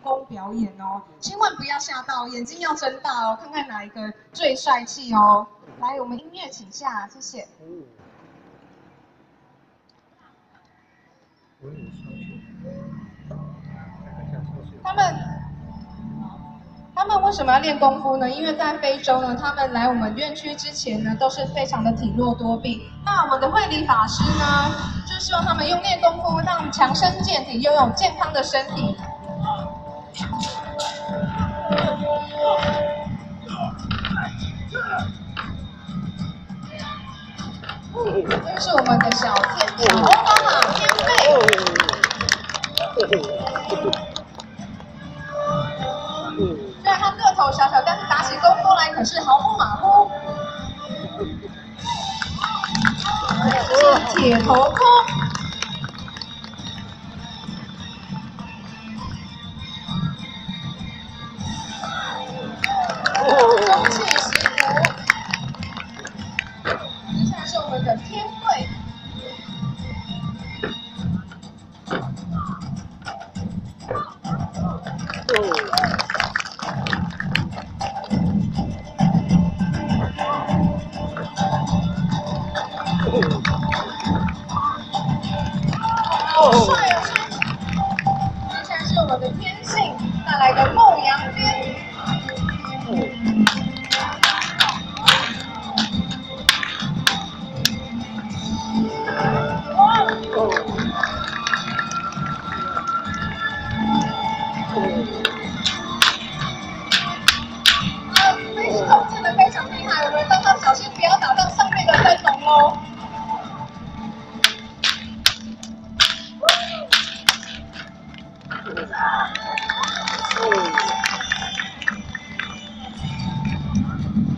功表演哦，千万不要吓到，眼睛要睁大哦，看看哪一个最帅气哦。来，我们音乐请下，谢谢。他们为什么要练功夫呢？因为在非洲呢，他们来我们院区之前呢，都是非常的体弱多病。那我们的慧理法师呢，就希望他们用练功夫，让他们强身健体，拥有健康的身体。这是我们的小欧巴马天贝。虽然他个头小小，但是打起功夫来可是毫不马虎。这是铁头功。中气息鼓。接下来是我们的天贵。帅哦！接下来是我们的天性带来的牧羊鞭。真的非常厉害，我们刚刚小心不要打到上面的灯笼哦。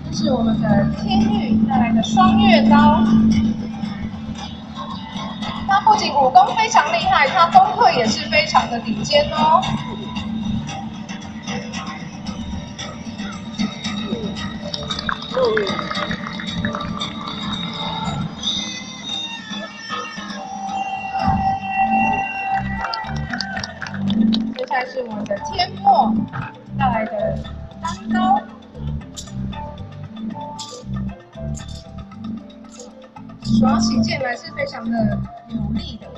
这是我们的天玉带来的双月刀，它不仅武功非常厉害，它功课也是非常的顶尖哦。接下来是我们的天墨带来的单刀，耍起剑来是非常的有力的。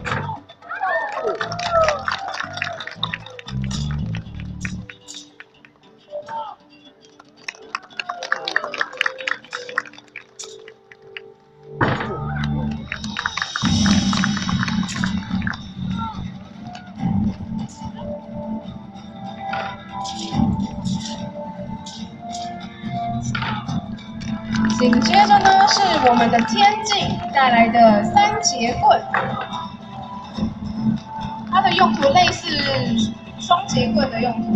紧接着呢，是我们的天镜带来的三节棍，它的用途类似双节棍的用途。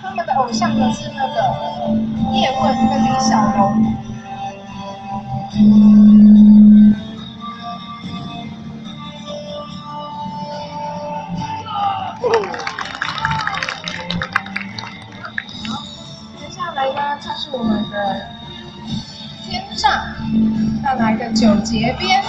他们的偶像呢是那个叶问跟李小龙。这是我们的天煞带来的九节鞭，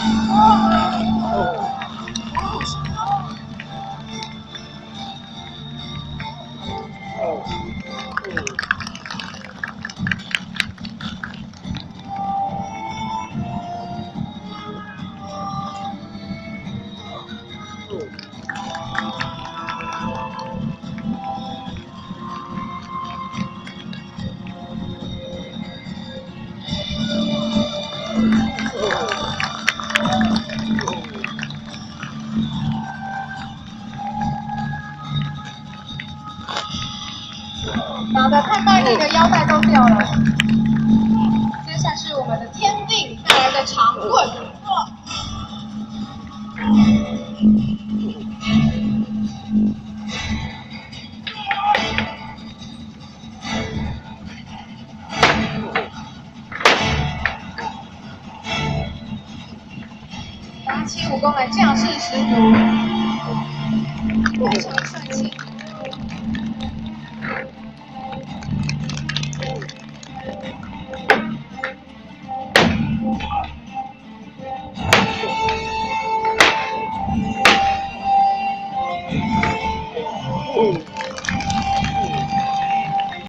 打得太卖力的腰带都掉了。接下来是我们的天定带来的长棍，拿起武功来架势十足，非常帅气。哦。